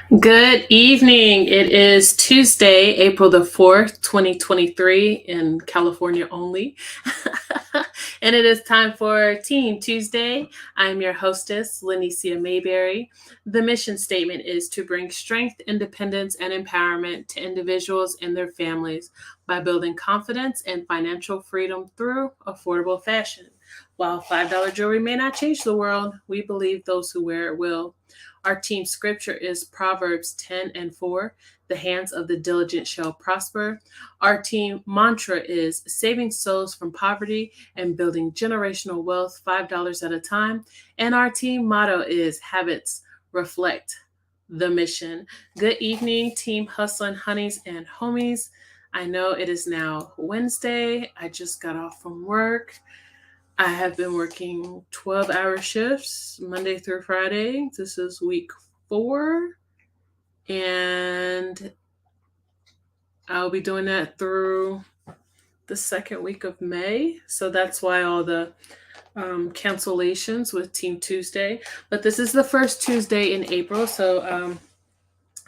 Good evening. It is Tuesday, April the 4th, 2023 in California only. And it is time for Team Tuesday. I'm your hostess, Lenicia Mayberry. The mission statement is to bring strength, independence, and empowerment to individuals and their families by building confidence and financial freedom through affordable fashion. While $5 jewelry may not change the world, we believe those who wear it will. Our team scripture is Proverbs 10 and 4. The hands of the diligent shall prosper. Our team mantra is saving souls from poverty and building generational wealth $5 at a time. And our team motto is habits reflect the mission. Good evening, team hustling honeys and homies. I know it is now Wednesday. I just got off from work. I have been working 12-hour shifts Monday through Friday. This is week 4, and I'll be doing that through the second week of May. So that's why all the cancellations with Team Tuesday. But this is the first Tuesday in April, so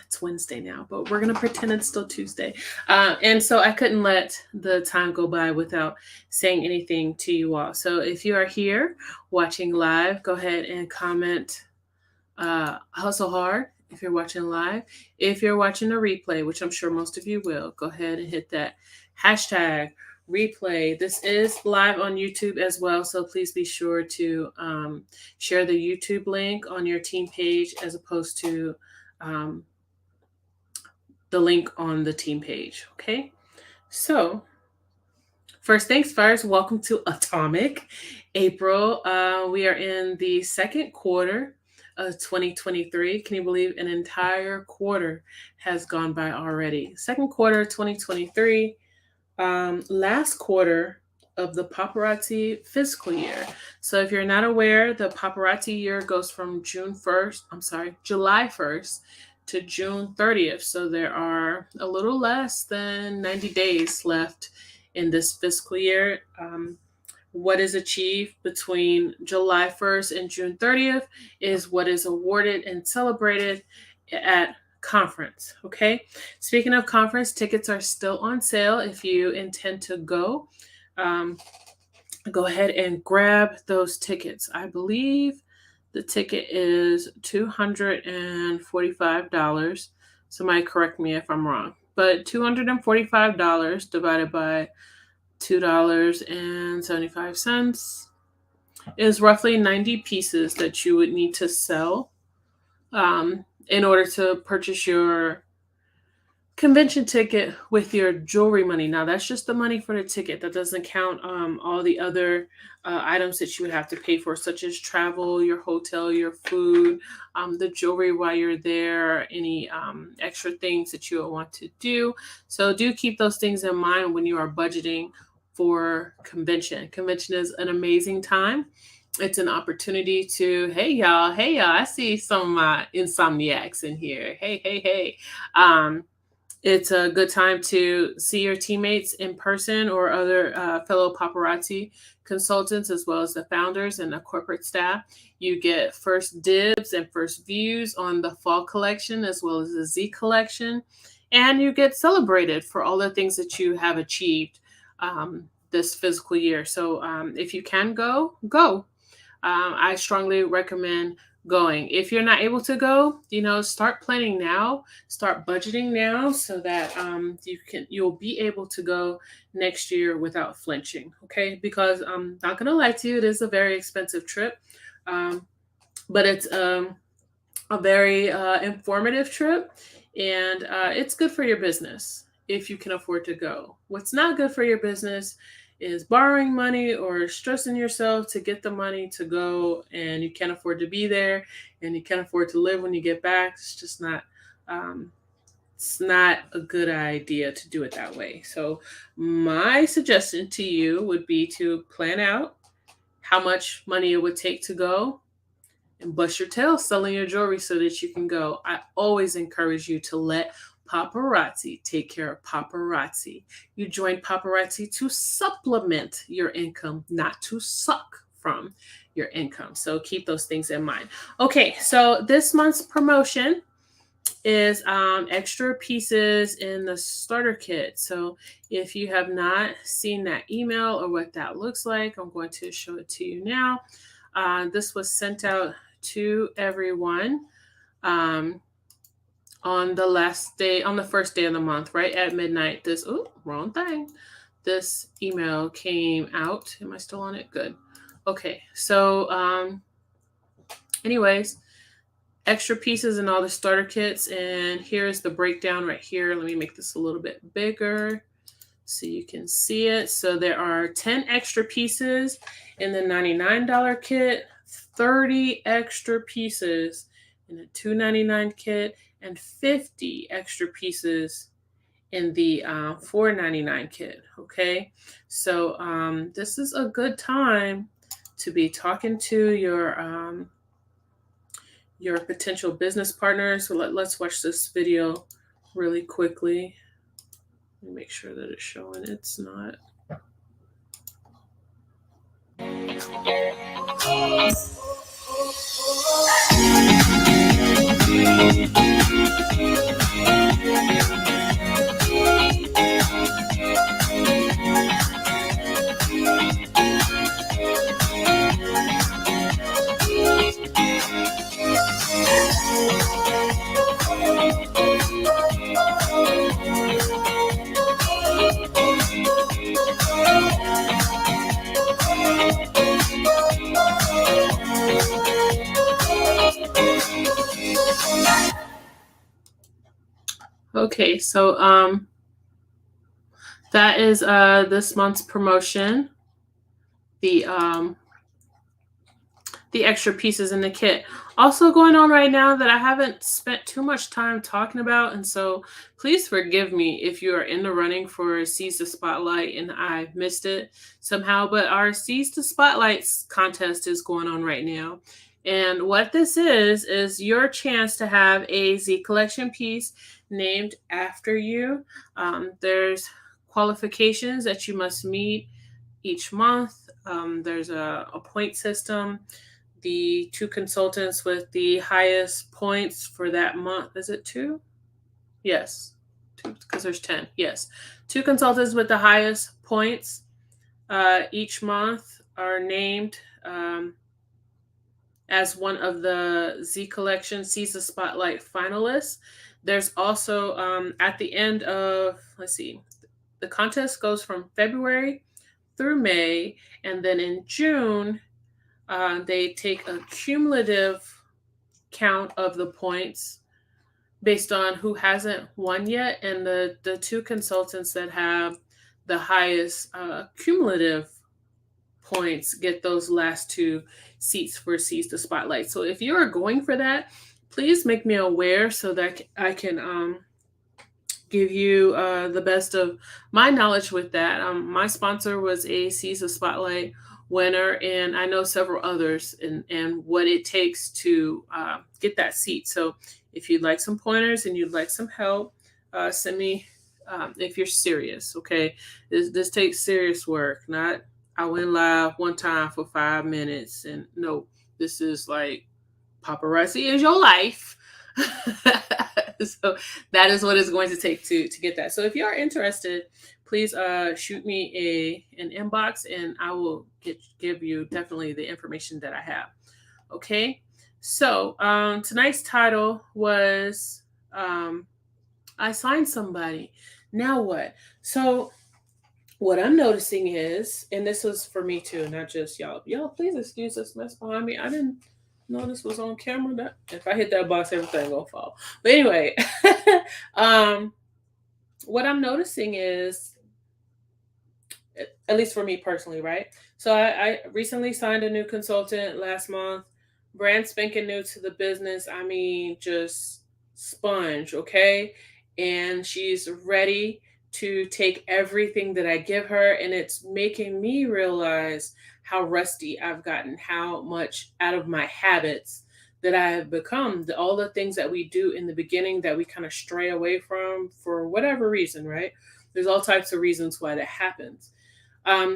it's Wednesday now, but we're going to pretend it's still Tuesday. And so I couldn't let the time go by without saying anything to you all. So if you are here watching live, go ahead and comment hustle hard if you're watching live. If you're watching a replay, which I'm sure most of you will, go ahead and hit that hashtag replay. This is live on YouTube as well, so please be sure to share the YouTube link on your team page as opposed to the link on the team page. Okay, so first things first, welcome to Atomic April. We are in the second quarter of 2023. Can you believe an entire quarter has gone by already? Second quarter 2023, last quarter of the paparazzi fiscal year. So if you're not aware, the paparazzi year goes from July 1st to June 30th. So there are a little less than 90 days left in this fiscal year. What is achieved between July 1st and June 30th is what is awarded and celebrated at conference. Okay. Speaking of conference, tickets are still on sale. If you intend to go, go ahead and grab those tickets. I believe the ticket is $245. Somebody correct me if I'm wrong, but $245 divided by $2.75 is roughly 90 pieces that you would need to sell in order to purchase your convention ticket with your jewelry money. Now that's just the money for the ticket. That doesn't count all the other items that you would have to pay for, such as travel, your hotel, your food, the jewelry while you're there, any extra things that you will want to do. So do keep those things in mind when you are budgeting for convention. Convention is an amazing time. It's an opportunity to, hey y'all, I see some of my insomniacs in here. Hey. It's a good time to see your teammates in person or other fellow paparazzi consultants, as well as the founders and the corporate staff. You get first dibs and first views on the fall collection, as well as the Z collection. And you get celebrated for all the things that you have achieved this fiscal year. So if you can go. I strongly recommend going. If you're not able to go, start planning now, start budgeting now, so that you'll be able to go next year without flinching. Okay, because I'm not gonna lie to you, it is a very expensive trip, but it's a very informative trip, and it's good for your business if you can afford to go. What's not good for your business is borrowing money or stressing yourself to get the money to go, and you can't afford to be there, and you can't afford to live when you get back. It's just not it's not a good idea to do it that way. So my suggestion to you would be to plan out how much money it would take to go and bust your tail selling your jewelry so that you can go. I always encourage you to let paparazzi take care of paparazzi. You join paparazzi to supplement your income, not to suck from your income. So keep those things in mind. Okay, so this month's promotion is extra pieces in the starter kit. So if you have not seen that email or what that looks like, I'm going to show it to you now. This was sent out to everyone on the first day of the month, right at midnight. Wrong thing. This email came out. Am I still on it? Good. Okay. So, anyways, extra pieces in all the starter kits, and here's the breakdown right here. Let me make this a little bit bigger so you can see it. So there are 10 extra pieces in the $99 kit, 30 extra pieces in the $2.99 kit, and 50 extra pieces in the $4.99 kit. Okay, so this is a good time to be talking to your potential business partners. So let's watch this video really quickly. Let me make sure that it's showing. It's not. Okay, so that is this month's promotion. The extra pieces in the kit. Also going on right now that I haven't spent too much time talking about, and so please forgive me if you are in the running for Seize the Spotlight and I missed it somehow, but our Seize the Spotlights contest is going on right now. And what this is your chance to have a Z Collection piece named after you. There's qualifications that you must meet each month. There's a point system. The 2 consultants with the highest points for that month. Is it 2? Yes, 2, because there's 10. Yes, 2 consultants with the highest points each month are named as one of the Z Collection Seize the Spotlight finalists. There's also at the end of, the contest goes from February through May, and then in June, they take a cumulative count of the points based on who hasn't won yet, and the 2 consultants that have the highest cumulative points get those last 2 seats for Seize the Spotlight. So if you are going for that, please make me aware so that I can give you the best of my knowledge with that. My sponsor was a Seize the Spotlight winner, and I know several others, and what it takes to get that seat. So if you'd like some pointers and you'd like some help, send me if you're serious. Okay, this takes serious work. Not I went live one time for 5 minutes, and no, this is like paparazzi is your life. So that is what it's going to take to get that. So if you are interested, please shoot me an inbox, and I will give you definitely the information that I have. Okay, so tonight's title was I signed somebody. Now what? So what I'm noticing is, and this was for me too, not just y'all. Y'all, please excuse this mess behind me. I didn't know this was on camera. That if I hit that box, everything gonna fall. But anyway, what I'm noticing is, at least for me personally, right? So I recently signed a new consultant last month, brand spanking new to the business. I mean, just sponge, okay? And she's ready to take everything that I give her, and it's making me realize how rusty I've gotten, how much out of my habits that I have become, all the things that we do in the beginning that we kind of stray away from for whatever reason, right? There's all types of reasons why that happens.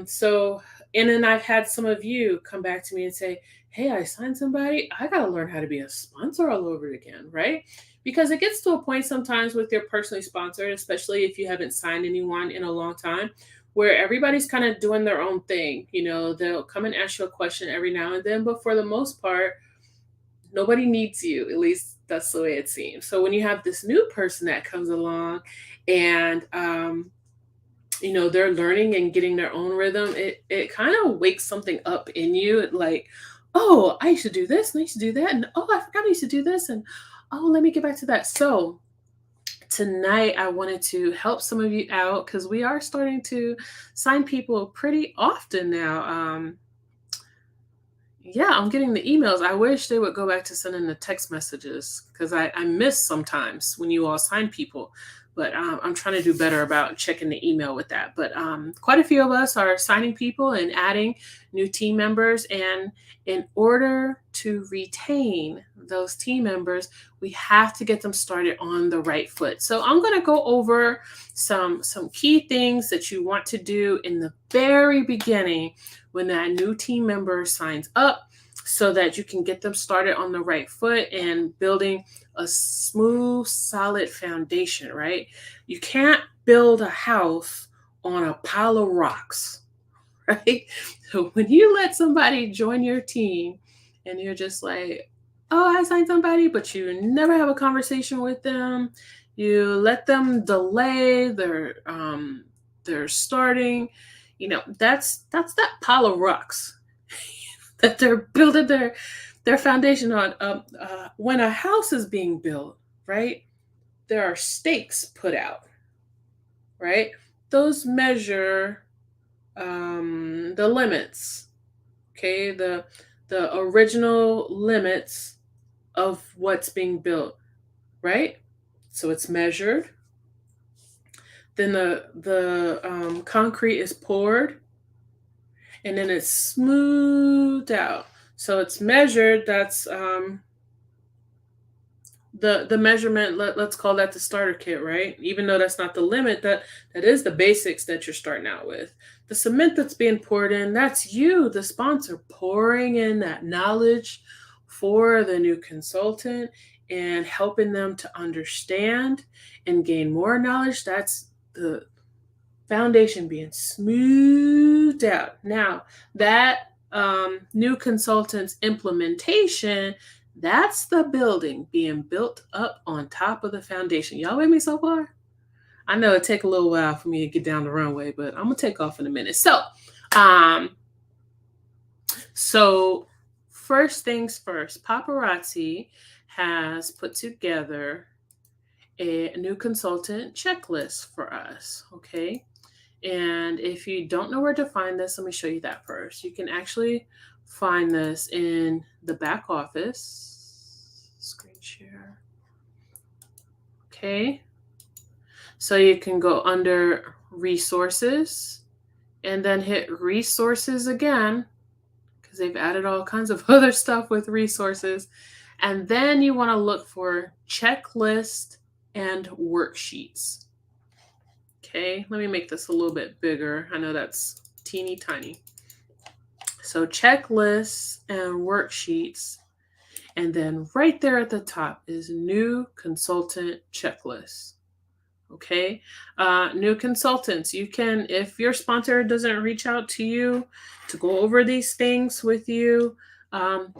So, and then I've had some of you come back to me and say, "Hey, I signed somebody. I got to learn how to be a sponsor all over again," right? Because it gets to a point sometimes with your personally sponsored, especially if you haven't signed anyone in a long time, where everybody's kind of doing their own thing. They'll come and ask you a question every now and then, but for the most part, nobody needs you. At least that's the way it seems. So when you have this new person that comes along and they're learning and getting their own rhythm, it kind of wakes something up in you, like, oh, I used to do this and I used to do that, and oh, I forgot I used to do this, and oh, let me get back to that. So tonight I wanted to help some of you out because we are starting to sign people pretty often now. Yeah, I'm getting the emails. I wish they would go back to sending the text messages because I miss sometimes when you all sign people. But I'm trying to do better about checking the email with that. But quite a few of us are signing people and adding new team members. And in order to retain those team members, we have to get them started on the right foot. So I'm going to go over some key things that you want to do in the very beginning when that new team member signs up so that you can get them started on the right foot and building a smooth, solid foundation, right? You can't build a house on a pile of rocks, right? So when you let somebody join your team and you're just like, oh, I signed somebody, but you never have a conversation with them, you let them delay their starting, that's that pile of rocks that they're building their foundation on. When a house is being built, right, there are stakes put out, right? Those measure the limits, okay, the original limits of what's being built, right? So it's measured. Then the concrete is poured, and then it's smoothed out. So it's measured. That's the measurement. Let's call that the starter kit, right? Even though that's not the limit, that is the basics that you're starting out with. The cement that's being poured in, that's you, the sponsor, pouring in that knowledge for the new consultant and helping them to understand and gain more knowledge. That's the foundation being smoothed out. Now, that new consultant's implementation, that's the building being built up on top of the foundation. Y'all with me so far? I know it take a little while for me to get down the runway, but I'm gonna take off in a minute. Um, so first things first, Paparazzi has put together a new consultant checklist for us. Okay. And if you don't know where to find this, let me show you that first. You can actually find this in the back office. Screen share. Okay. So you can go under resources and then hit resources again because they've added all kinds of other stuff with resources. And then you want to look for checklist and worksheets. Okay, let me make this a little bit bigger. I know that's teeny tiny. So checklists and worksheets. And then right there at the top is new consultant checklist. Okay, new consultants. You can, if your sponsor doesn't reach out to you to go over these things with you,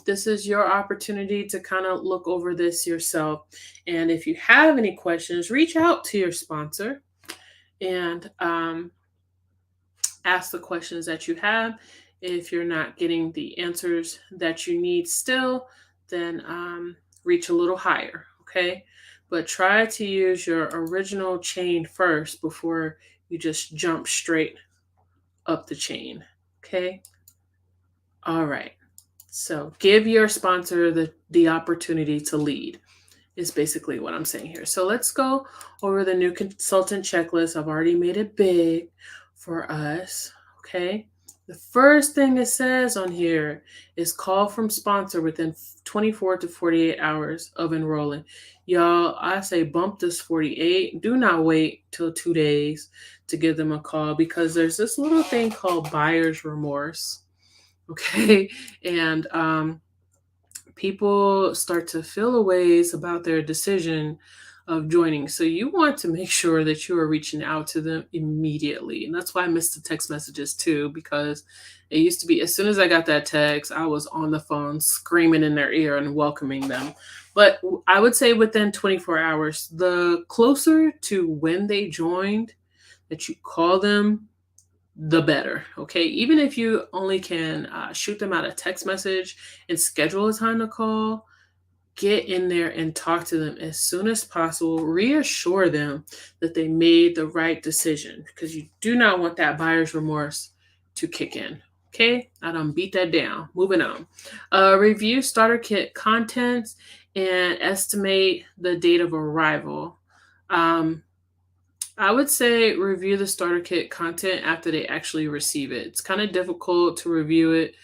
this is your opportunity to kind of look over this yourself. And if you have any questions, reach out to your sponsor and ask the questions that you have. If you're not getting the answers that you need still, then reach a little higher, okay? But try to use your original chain first before you just jump straight up the chain, okay? All right. So give your sponsor the opportunity to lead is basically what I'm saying here. So let's go over the new consultant checklist. I've already made it big for us. Okay. The first thing it says on here is call from sponsor within 24 to 48 hours of enrolling. Y'all, I say bump this 48. Do not wait till 2 days to give them a call because there's this little thing called buyer's remorse. Okay. And people start to feel a ways about their decision of joining. So you want to make sure that you are reaching out to them immediately. And that's why I missed the text messages too, because it used to be as soon as I got that text, I was on the phone screaming in their ear and welcoming them. But I would say within 24 hours, the closer to when they joined that you call them, the better. Okay. Even if you only can shoot them out a text message and schedule a time to call, get in there and talk to them as soon as possible. Reassure them that they made the right decision because you do not want that buyer's remorse to kick in. Okay. I done beat that down. Moving on. Review starter kit contents and estimate the date of arrival. I would say review the starter kit content after they actually receive it. It's kind of difficult to review it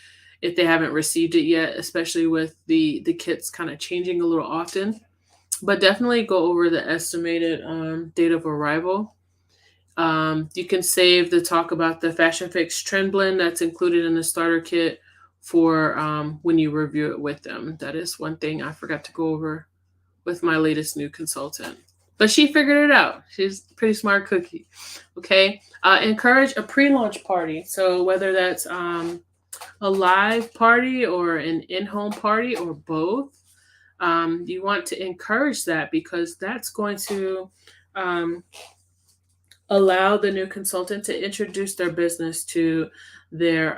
if they haven't received it yet, especially with the kits kind of changing a little often. But definitely go over the estimated date of arrival. You can save the talk about the Fashion Fix trend blend that's included in the starter kit for when you review it with them. That is one thing I forgot to go over with my latest new consultant. But she figured it out. She's a pretty smart cookie. Okay. Encourage a pre-launch party. So whether that's a live party or an in-home party or both, you want to encourage that because that's going to allow the new consultant to introduce their business to their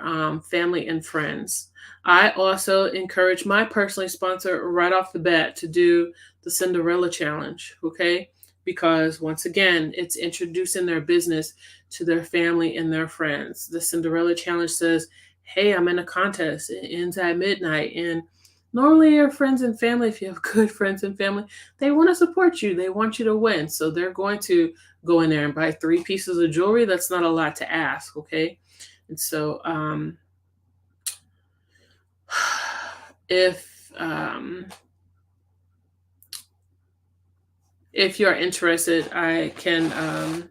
family and friends. I also encourage my personally sponsor right off the bat to do the Cinderella Challenge, okay? Because once again, it's introducing their business to their family and their friends. The Cinderella Challenge says, hey, I'm in a contest. It ends at midnight. And normally, your friends and family, if you have good friends and family, they want to support you. They want you to win. So they're going to go in there and buy 3 pieces of jewelry. That's not a lot to ask, okay? And so, if you're interested, I can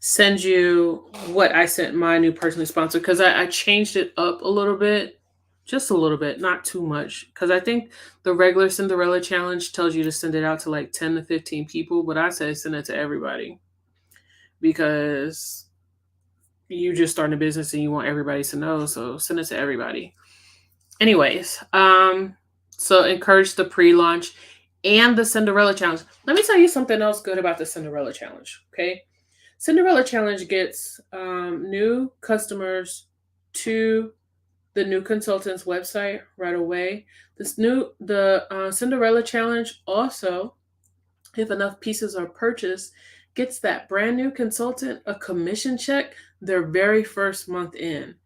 send you what I sent my new personally sponsored because I changed it up a little bit, just a little bit, not too much. Because I think the regular Cinderella challenge tells you to send it out to like 10 to 15 people, but I say send it to everybody because you just starting a business and you want everybody to know. So send it to everybody. Anyways, so encourage the pre-launch and the Cinderella Challenge. Let me tell you something else good about the Cinderella Challenge, okay? Cinderella Challenge gets new customers to the new consultant's website right away. The Cinderella Challenge also, if enough pieces are purchased, gets that brand new consultant a commission check their very first month in.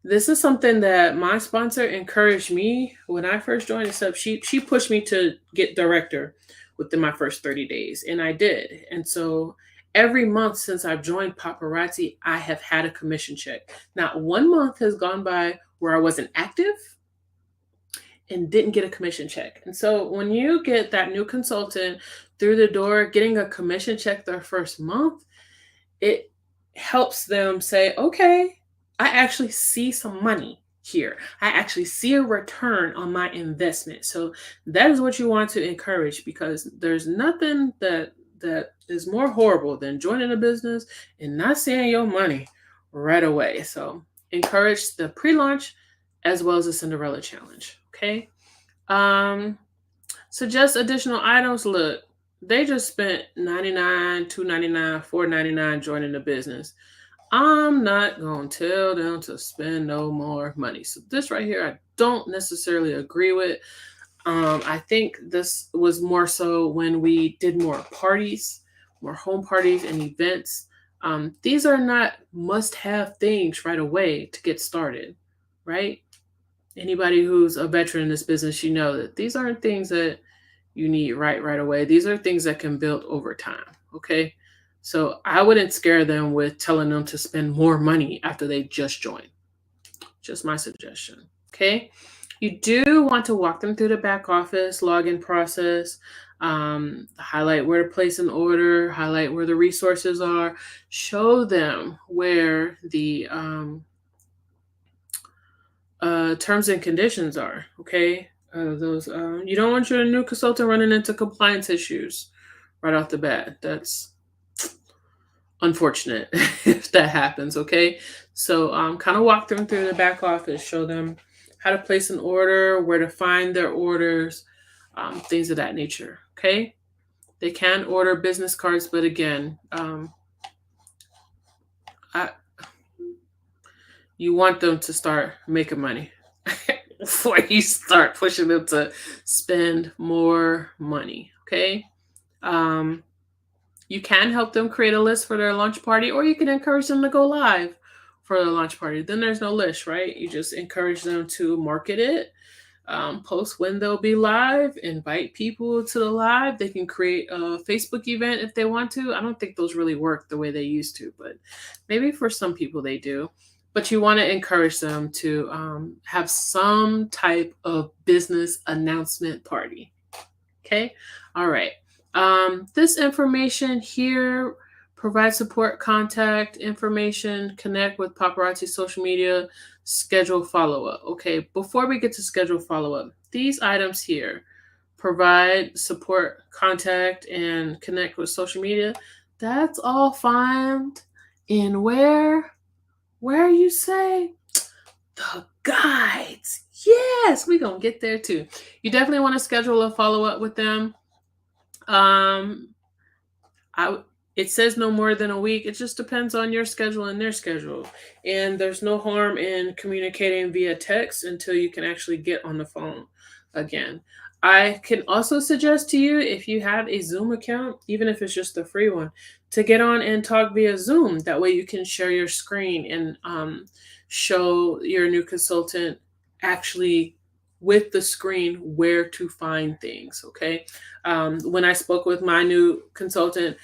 This is something that my sponsor encouraged me when I first joined this up. She pushed me to get director within my first 30 days, and I did. And so every month since I've joined Paparazzi, I have had a commission check. Not one month has gone by where I wasn't active and didn't get a commission check. And so when you get that new consultant through the door, getting a commission check their first month, it helps them say, okay, I actually see some money here. I actually see a return on my investment. So that is what you want to encourage because there's nothing that is more horrible than joining a business and not seeing your money right away. So encourage the pre-launch as well as the Cinderella Challenge. Okay. Suggest additional items. Look, they just spent $99, $2.99, $4.99 joining the business. I'm not going to tell them to spend no more money. So this right here, I don't necessarily agree with. I think this was more so when we did more parties, more home parties and events. These are not must-have things right away to get started, right? Anybody who's a veteran in this business, you know that these aren't things that you need right away. These are things that can build over time, okay? So I wouldn't scare them with telling them to spend more money after they just joined. Just my suggestion. Okay. You do want to walk them through the back office login process, highlight where to place an order, highlight where the resources are, show them where the terms and conditions are. Okay. Those you don't want your new consultant running into compliance issues right off the bat. That's unfortunate if that happens. Okay. So kind of walk them through the back office, show them how to place an order, where to find their orders, things of that nature. Okay. They can order business cards, but again, I, you want them to start making money before you start pushing them to spend more money. Okay. Um, you can help them create a list for their launch party, or you can encourage them to go live for the launch party. Then there's no list, right? You just encourage them to market it, post when they'll be live, invite people to the live. They can create a Facebook event if they want to. I don't think those really work the way they used to, but maybe for some people they do. But you want to encourage them to have some type of business announcement party. Okay. All right. This information here provide support, contact information, connect with paparazzi social media, schedule follow up. Okay, before we get to schedule follow up, these items here provide support, contact, and connect with social media. That's all found in where you say the guides. Yes, we're gonna get there too. You definitely want to schedule a follow up with them. It says no more than a week. It just depends on your schedule and their schedule. And there's no harm in communicating via text until you can actually get on the phone again. I can also suggest to you, if you have a Zoom account, even if it's just a free one, to get on and talk via Zoom. That way you can share your screen and show your new consultant actually with the screen where to find things. Okay. When I spoke with my new consultant,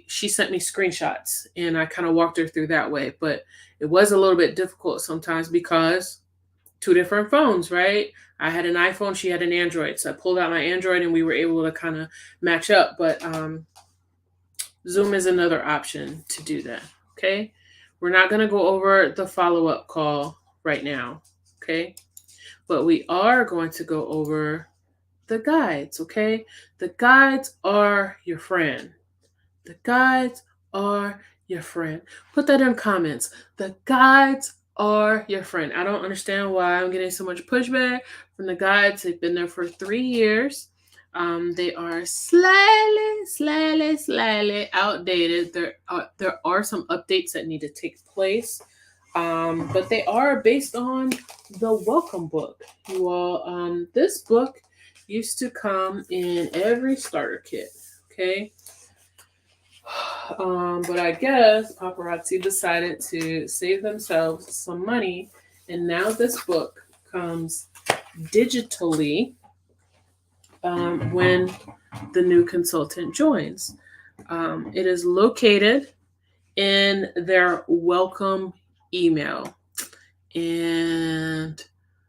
she sent me screenshots and I kind of walked her through that way, but it was a little bit difficult sometimes because two different phones, right? I had an iPhone, she had an Android. So I pulled out my Android and we were able to kind of match up. But Zoom is another option to do that. Okay. We're not going to go over the follow up call right now. Okay. But we are going to go over the guides. Okay. The guides are your friend. The guides are your friend. Put that in comments. The guides are your friend. I don't understand why I'm getting so much pushback from the guides. They've been there for 3 years. They are slightly outdated. There are some updates that need to take place, but they are based on the welcome book. You all, this book used to come in every starter kit. Okay. But I guess paparazzi decided to save themselves some money, and now this book comes digitally when the new consultant joins. It is located in their welcome email, and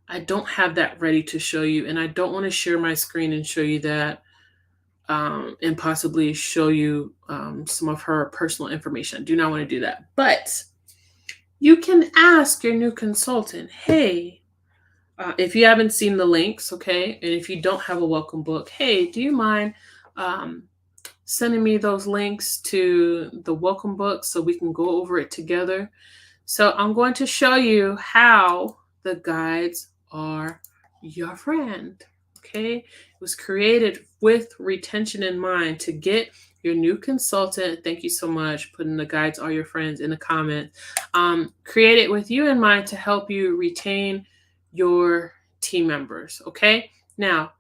I don't have that ready to show you, and I don't want to share my screen and show you that. And possibly show you some of her personal information. I do not want to do that. But you can ask your new consultant, hey, if you haven't seen the links, okay, and if you don't have a welcome book, hey, do you mind sending me those links to the welcome book so we can go over it together? So I'm going to show you how the guides are your friend. Okay, it was created with retention in mind to get your new consultant. Thank you so much. Putting the guides are your friends in the comment. Create it with you in mind to help you retain your team members. Okay, now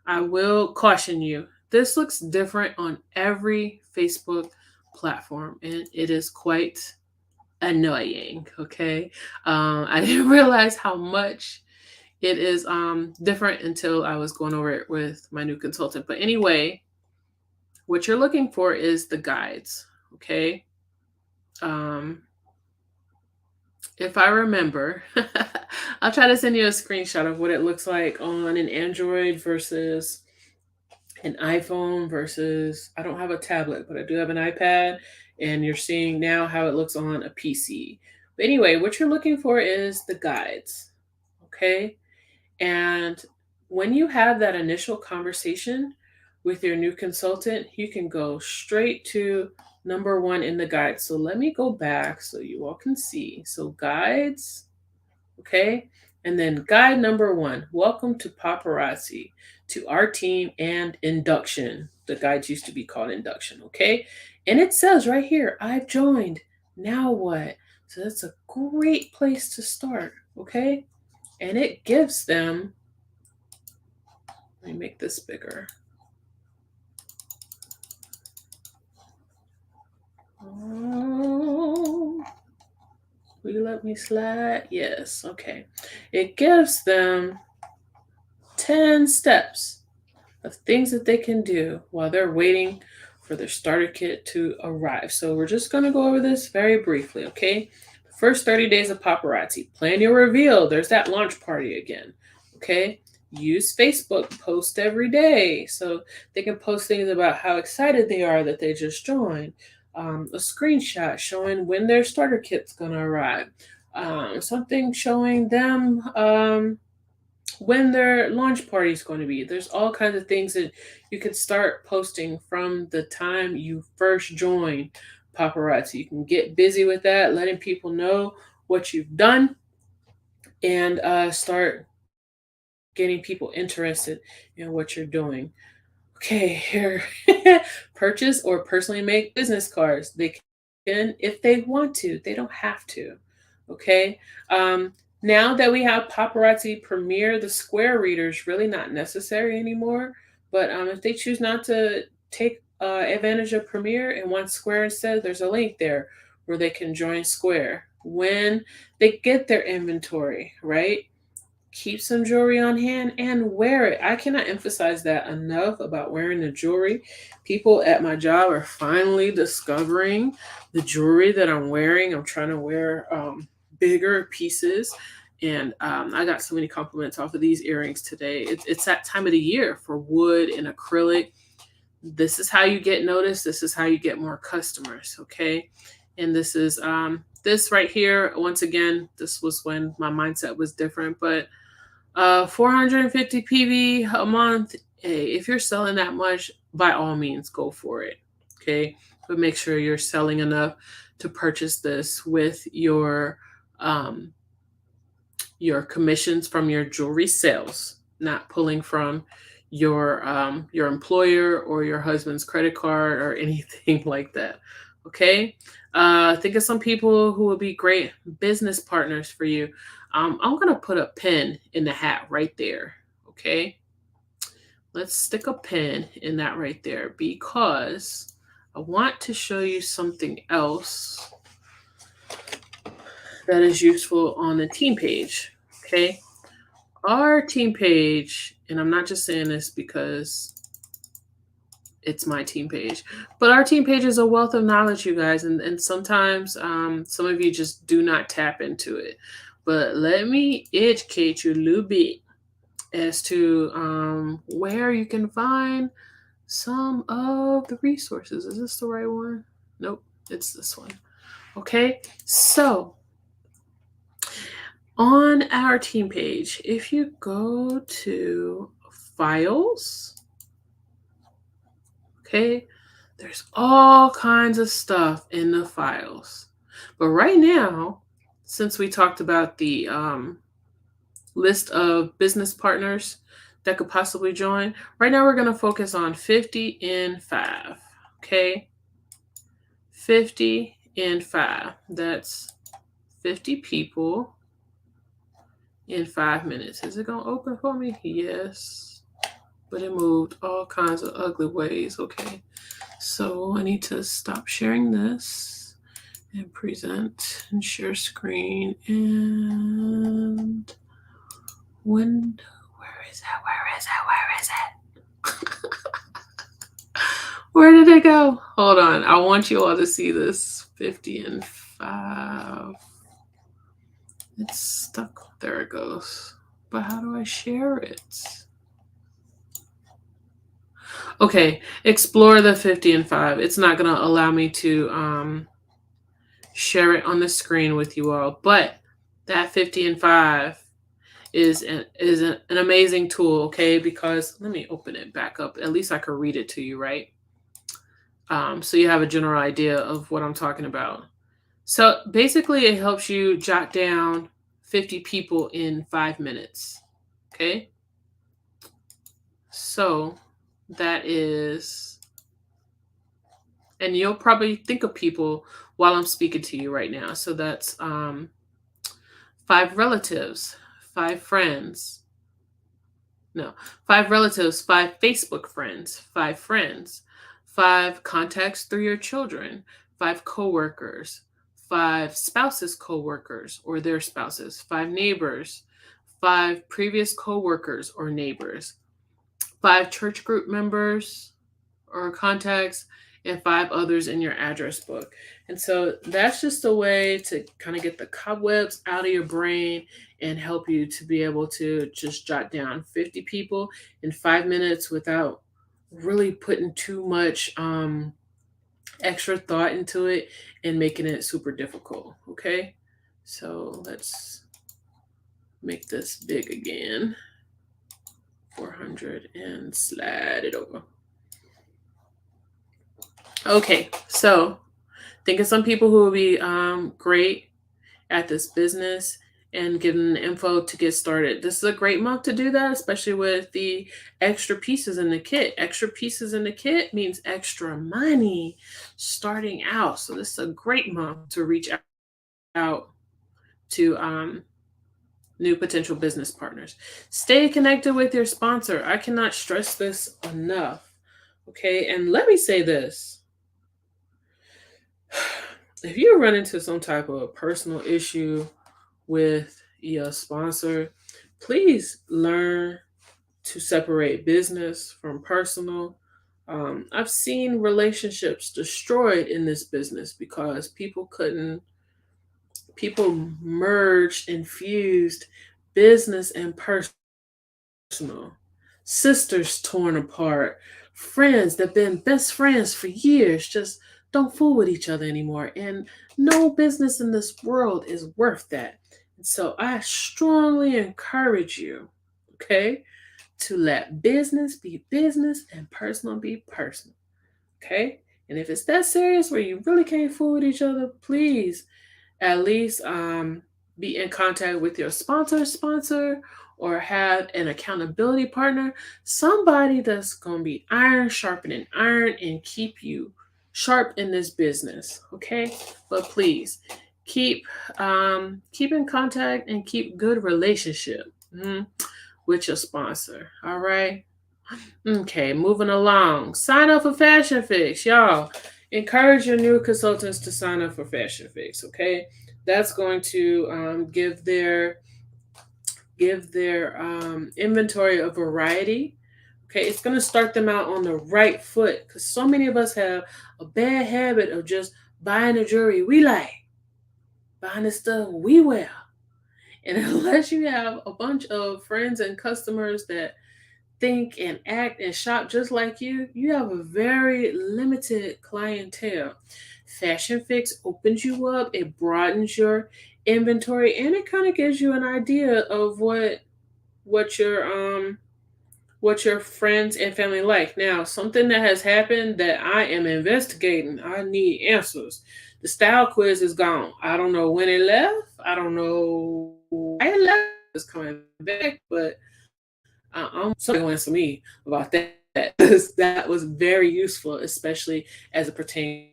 I will caution you. This looks different on every Facebook platform, and it is quite annoying. Okay, I didn't realize how much it is different until I was going over it with my new consultant. But anyway, what you're looking for is the guides, okay? if I remember, I'll try to send you a screenshot of what it looks like on an Android versus an iPhone versus, I don't have a tablet, but I do have an iPad, and you're seeing now how it looks on a PC. But anyway, what you're looking for is the guides, okay? And when you have that initial conversation with your new consultant, you can go straight to number one in the guide. So let me go back so you all can see. So guides, okay? And then guide number one, welcome to Paparazzi, to our team and induction. The guides used to be called induction, okay? And it says right here, I've joined. Now what? So that's a great place to start, okay? And it gives them, let me make this bigger. Oh, will you let me slide? Yes, okay. It gives them 10 steps of things that they can do while they're waiting for their starter kit to arrive. So we're just going to go over this very briefly, okay? The first 30 days of paparazzi. Plan your reveal. There's that launch party again, okay? Use Facebook, post every day so they can post things about how excited they are that they just joined. A screenshot showing when their starter kit's going to arrive. Something showing them when their launch party is going to be. There's all kinds of things that you could start posting from the time you first join paparazzi. You can get busy with that, letting people know what you've done, and start getting people interested in what you're doing. Okay, here, purchase or personally make business cards. They can if they want to. They don't have to. Okay. Now that we have Paparazzi Premiere, the Square reader is really not necessary anymore. But if they choose not to take advantage of Premiere and want Square instead, there's a link there where they can join Square when they get their inventory, right? Keep some jewelry on hand and wear it. I cannot emphasize that enough about wearing the jewelry. People at my job are finally discovering the jewelry that I'm wearing. I'm trying to wear bigger pieces, and I got so many compliments off of these earrings today. It's that time of the year for wood and acrylic. This is how you get noticed. This is how you get more customers, okay? And this is this right here. Once again, this was when my mindset was different, but 450 PV a month. Hey, if you're selling that much, by all means, go for it. Okay, but make sure you're selling enough to purchase this with your commissions from your jewelry sales, not pulling from your employer or your husband's credit card or anything like that. Okay, think of some people who would be great business partners for you. I'm going to put a pin in the hat right there. Okay. Let's stick a pin in that right there because I want to show you something else that is useful on the team page. Okay. Our team page, and I'm not just saying this because it's my team page, but our team page is a wealth of knowledge, you guys. And sometimes some of you just do not tap into it. But let me educate you a little bit as to where you can find some of the resources. Is this the right one? Nope, it's this one. Okay, so on our team page, if you go to files, okay, there's all kinds of stuff in the files. But right now, since we talked about the list of business partners that could possibly join, right now we're going to focus on 50 in 5. Okay, 50 in 5. That's 50 people in 5 minutes. Is it going to open for me? Yes, but it moved all kinds of ugly ways. Okay, so I need to stop sharing this and present and share screen and window. Where is it? Where is it? Where is it? Where did it go? Hold on. I want you all to see this. 50 and 5. It's stuck. There it goes. But how do I share it? Okay, explore the 50 and 5. It's not going to allow me to share it on the screen with you all, but that 50 and 5 is an amazing tool, okay? Because let me open it back up. At least I could read it to you, right? So you have a general idea of what I'm talking about. So basically, it helps you jot down 50 people in 5 minutes. Okay. So that is, and you'll probably think of people while I'm speaking to you right now. So that's 5 relatives, 5 friends. No, 5 relatives, 5 Facebook friends, 5 friends, 5 contacts through your children, 5 coworkers, 5 spouses, coworkers or their spouses, 5 neighbors, 5 previous coworkers or neighbors, 5 church group members or contacts, and 5 others in your address book. And so that's just a way to kind of get the cobwebs out of your brain and help you to be able to just jot down 50 people in 5 minutes without really putting too much extra thought into it and making it super difficult. Okay. So let's make this big again. 400 and slide it over. Okay, so think of some people who will be great at this business and give them the info to get started. This is a great month to do that, especially with the extra pieces in the kit. Extra pieces in the kit means extra money starting out. So this is a great month to reach out to new potential business partners. Stay connected with your sponsor. I cannot stress this enough. Okay, and let me say this. If you run into some type of personal issue with your sponsor, please learn to separate business from personal. I've seen relationships destroyed in this business because people merged and fused business and personal. Sisters torn apart, friends that have been best friends for years just don't fool with each other anymore. And no business in this world is worth that. And so I strongly encourage you, okay, to let business be business and personal be personal. Okay? And if it's that serious where you really can't fool with each other, please at least be in contact with your sponsor or have an accountability partner, somebody that's going to be iron sharpening iron and keep you sharp in this business. Okay, but please keep keep in contact and keep good relationship with your sponsor. All right. Okay, moving along. Sign up for Fashion Fix, y'all. Encourage your new consultants to sign up for Fashion Fix. Okay, that's going to give their inventory a variety. Okay, it's going to start them out on the right foot because so many of us have a bad habit of just buying the jewelry we like, buying the stuff we wear, and unless you have a bunch of friends and customers that think and act and shop just like you have a very limited clientele. Fashion Fix opens you up, it broadens your inventory, and it kind of gives you an idea of what your what your friends and family like. Now, something that has happened that I am investigating, I need answers. The style quiz is gone. I don't know when it left. I don't know why it left. It's coming back, but I'm something will answer me about that. That was very useful, especially as it pertains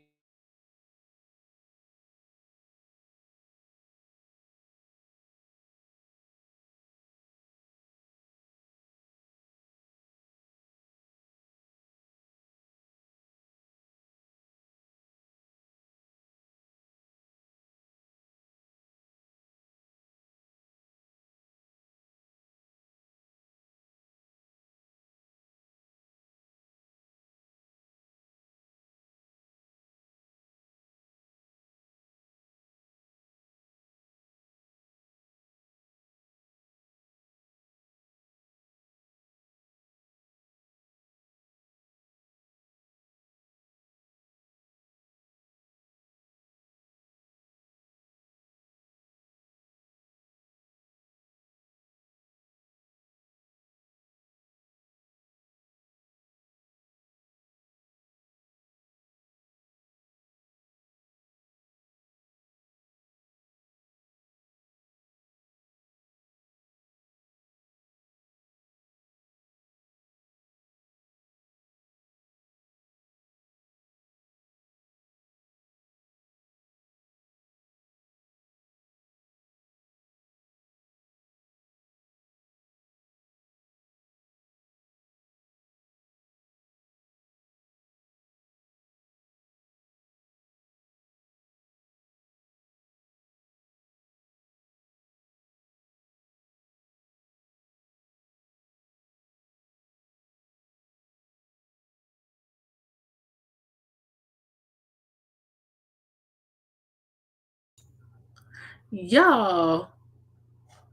Y'all,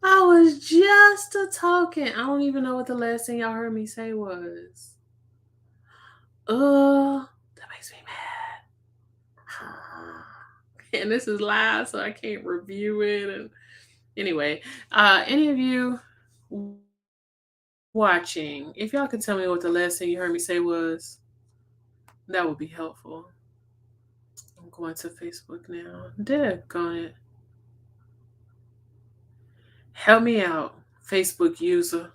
I was just a talking. I don't even know what the last thing y'all heard me say was. That makes me mad. And this is live, so I can't review it. And anyway, any of you watching, if y'all could tell me what the last thing you heard me say was, that would be helpful. I'm going to Facebook now. Daggone it. Help me out, Facebook user.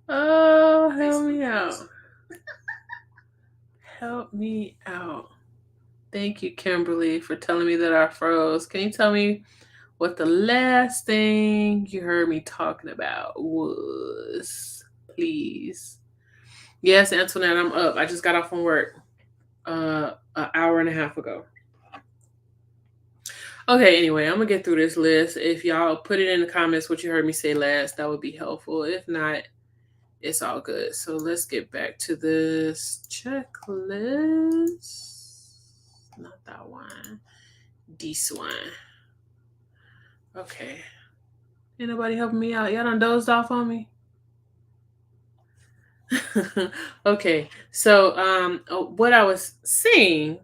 Oh, help me out. Help me out. Thank you, Kimberly, for telling me that I froze. Can you tell me what the last thing you heard me talking about was? Please. Yes, Antoinette, I'm up. I just got off from work an hour and a half ago. Okay, anyway, I'm gonna get through this list. If y'all put it in the comments what you heard me say last, that would be helpful. If not, it's all good. So let's get back to this checklist. Not that one. This one. Okay. Ain't nobody helping me out. Y'all done dozed off on me? Okay. So what I was saying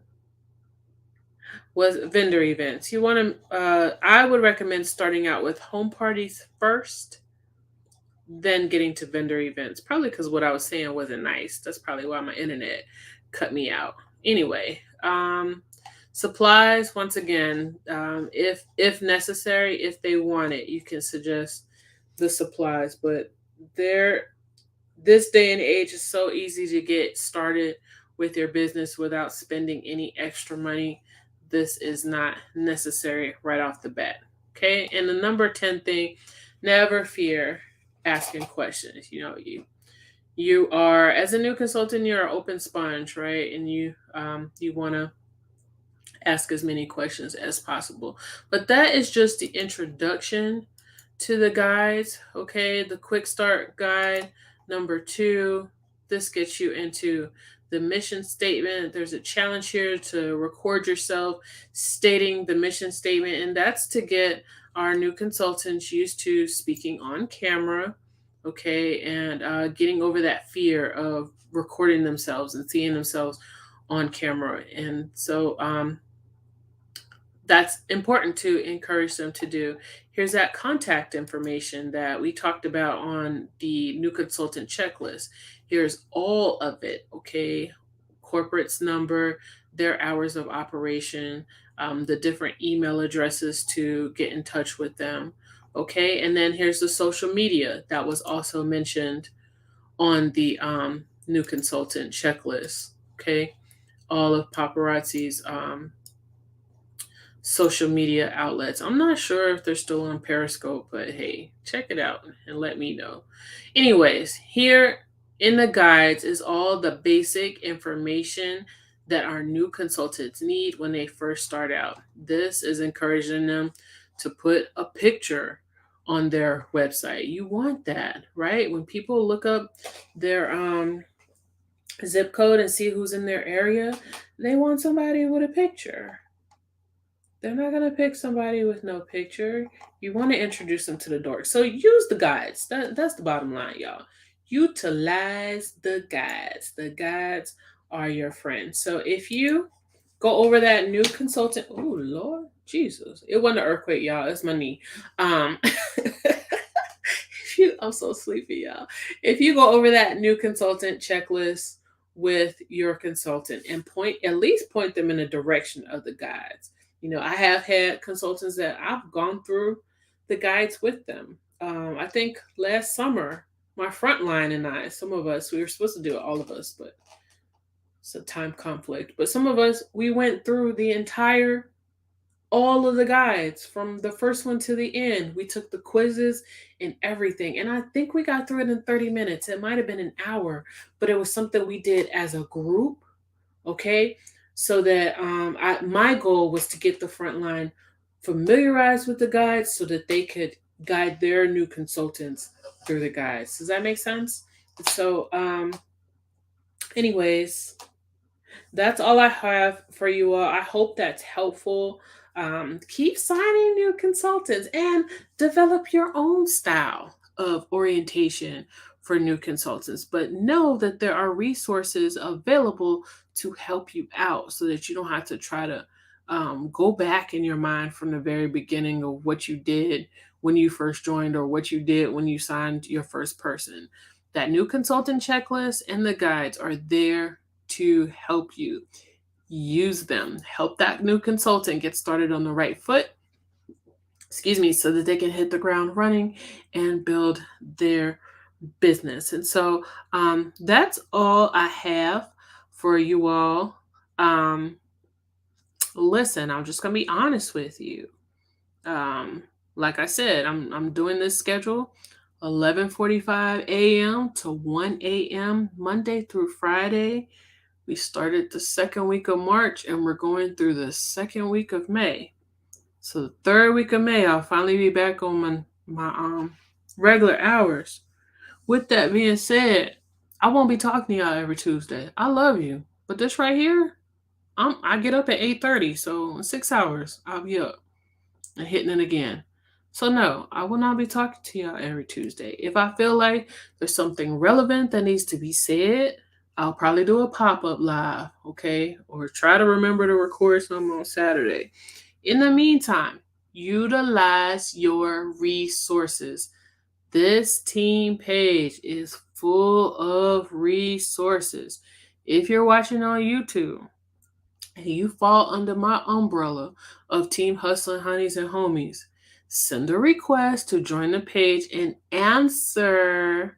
was vendor events. You want to I would recommend starting out with home parties first, then getting to vendor events. Probably because what I was saying wasn't nice. That's probably why my internet cut me out. Anyway, supplies, once again, if necessary, if they want it, you can suggest the supplies. But there, this day and age is so easy to get started with your business without spending any extra money. This is not necessary right off the bat. Okay. And the number 10 thing, never fear asking questions. You are, as a new consultant, you're an open sponge, right? And you want to ask as many questions as possible. But that is just the introduction to the guides. Okay, the quick start guide number 2. This gets you into the mission statement. There's a challenge here to record yourself stating the mission statement, and that's to get our new consultants used to speaking on camera. Okay, and getting over that fear of recording themselves and seeing themselves on camera. And so that's important to encourage them to do. Here's that contact information that we talked about on the new consultant checklist. Here's all of it, okay? Corporate's number, their hours of operation, the different email addresses to get in touch with them, okay? And then here's the social media that was also mentioned on the new consultant checklist, okay? All of paparazzi's social media outlets. I'm not sure if they're still on Periscope, but hey, check it out and let me know. Anyways, here in the guides is all the basic information that our new consultants need when they first start out. This is encouraging them to put a picture on their website. You want that, right? When people look up their zip code and see who's in their area, they want somebody with a picture. They're not gonna pick somebody with no picture. You want to introduce them to the dork. So use the guides. That's the bottom line, y'all. Utilize the guides. The guides are your friends. So if you go over that new consultant, oh Lord Jesus, it wasn't an earthquake, y'all. It's my knee. I'm so sleepy, y'all. If you go over that new consultant checklist with your consultant and at least point them in the direction of the guides. I have had consultants that I've gone through the guides with them. I think last summer, my frontline and I, some of us, we were supposed to do it, all of us, but it's a time conflict. But some of us, we went through all of the guides from the first one to the end. We took the quizzes and everything. And I think we got through it in 30 minutes. It might have been an hour, but it was something we did as a group. Okay. So that my goal was to get the front line familiarized with the guides so that they could guide their new consultants through the guides. Does that make sense? So, anyways, that's all I have for you all. I hope that's helpful. Keep signing new consultants and develop your own style of orientation for new consultants. But know that there are resources available to help you out so that you don't have to try to go back in your mind from the very beginning of what you did when you first joined or what you did when you signed your first person. That new consultant checklist and the guides are there to help you. Use them. Help that new consultant get started on the right foot, so that they can hit the ground running and build their business. And so that's all I have for you all. Um, Listen, I'm just going to be honest with you. Um, like I said, I'm doing this schedule 11:45 a.m. to 1 a.m. Monday through Friday. We started the second week of March and we're going through the second week of May. So the third week of May, I'll finally be back on my regular hours. With that being said, I won't be talking to y'all every Tuesday. I love you, but this right here, I get up at 8:30, so in 6 hours I'll be up and hitting it again. So no, I will not be talking to y'all every Tuesday. If I feel like there's something relevant that needs to be said, I'll probably do a pop-up live, okay? Or try to remember to record some on Saturday. In the meantime, utilize your resources. This team page is full of resources. If you're watching on YouTube and you fall under my umbrella of Team Hustling Honeys and Homies, send a request to join the page and answer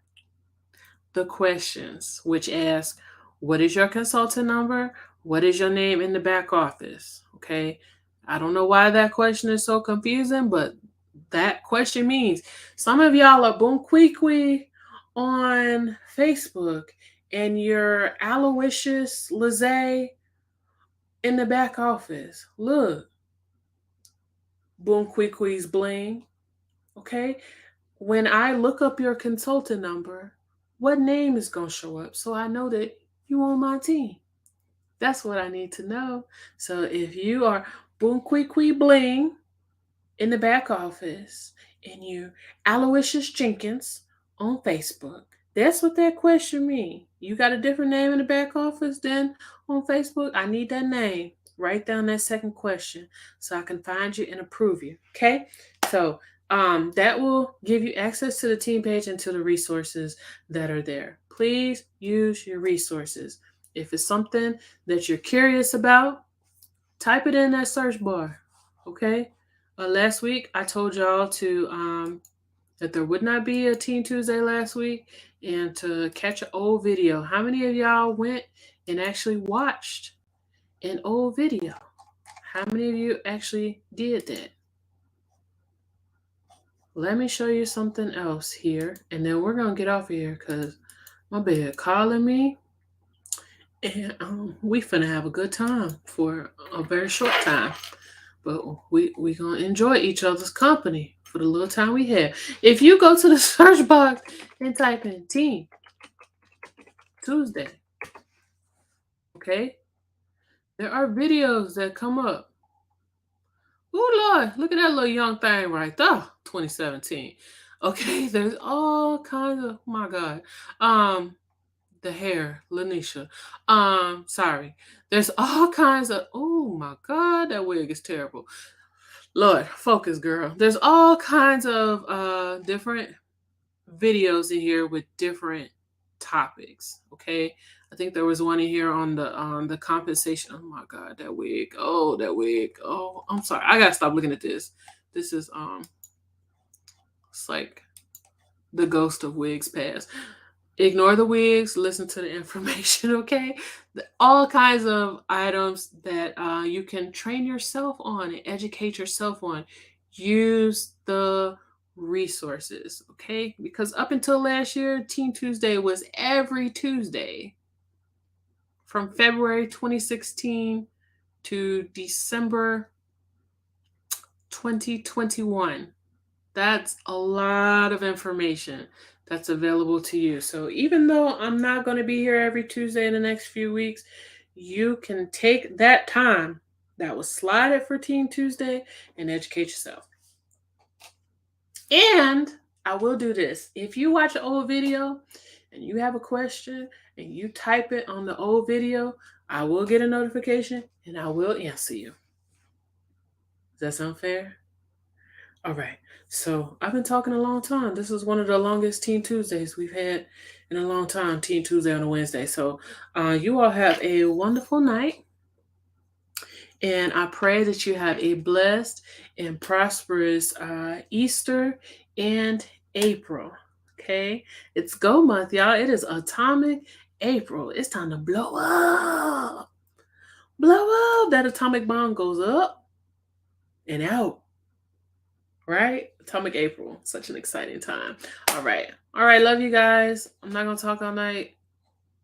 the questions, which ask, what is your consultant number? What is your name in the back office? Okay. I don't know why that question is so confusing, but that question means some of y'all are boomqueequee on Facebook and you're Aloysius Lizzie in the back office. Look, boomqueequee's bling. Okay. When I look up your consultant number, what name is going to show up so I know that you on my team? That's what I need to know. So if you are boomqueequee bling in the back office and you Aloysius Jenkins on Facebook, that's what that question means. You got a different name in the back office than on Facebook? I need that name. Write down that second question so I can find you and approve you. Okay? So that will give you access to the team page and to the resources that are there. Please use your resources. If it's something that you're curious about, type it in that search bar. Okay? Last week I told y'all to that there would not be a Teen Tuesday last week and to catch an old video. How many of y'all went and actually watched an old video? How many of you actually did that? Let me show you something else here, and then we're gonna get off of here because my bed calling me, and we finna have a good time for a very short time. But we gonna enjoy each other's company for the little time we have. If you go to the search box and type in Team Tuesday, okay, there are videos that come up. Oh Lord, look at that little young thing right there, 2017. Okay, there's all kinds of, oh my God, the hair, Lanisha. Sorry, there's all kinds of, oh my God, that wig is terrible. Lord, focus, girl. There's all kinds of different videos in here with different topics. Okay, I think there was one in here on the compensation. Oh my God, that wig. Oh, that wig. Oh, I'm sorry. I gotta stop looking at this. This is it's like the ghost of wigs past. Ignore the wigs. Listen to the information. Okay, all kinds of items that you can train yourself on and educate yourself on. Use the resources, okay? Because up until last year, Teen Tuesday was every Tuesday from February 2016 to December 2021. That's a lot of information that's available to you. So even though I'm not going to be here every Tuesday in the next few weeks, you can take that time that was slotted for Teen Tuesday and educate yourself. And I will do this. If you watch an old video and you have a question and you type it on the old video, I will get a notification and I will answer you. Does that sound fair? All right. So I've been talking a long time. This is one of the longest Teen Tuesdays we've had in a long time, Teen Tuesday on a Wednesday. So you all have a wonderful night. And I pray that you have a blessed and prosperous Easter and April. Okay. It's go month, y'all. It is atomic April. It's time to blow up. Blow up. That atomic bomb goes up and out. Right? Atomic April. Such an exciting time. All right. All right. Love you guys. I'm not going to talk all night.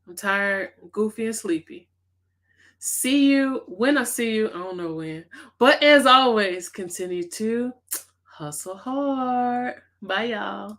I'm tired, goofy, and sleepy. See you when I see you. I don't know when. But as always, continue to hustle hard. Bye, y'all.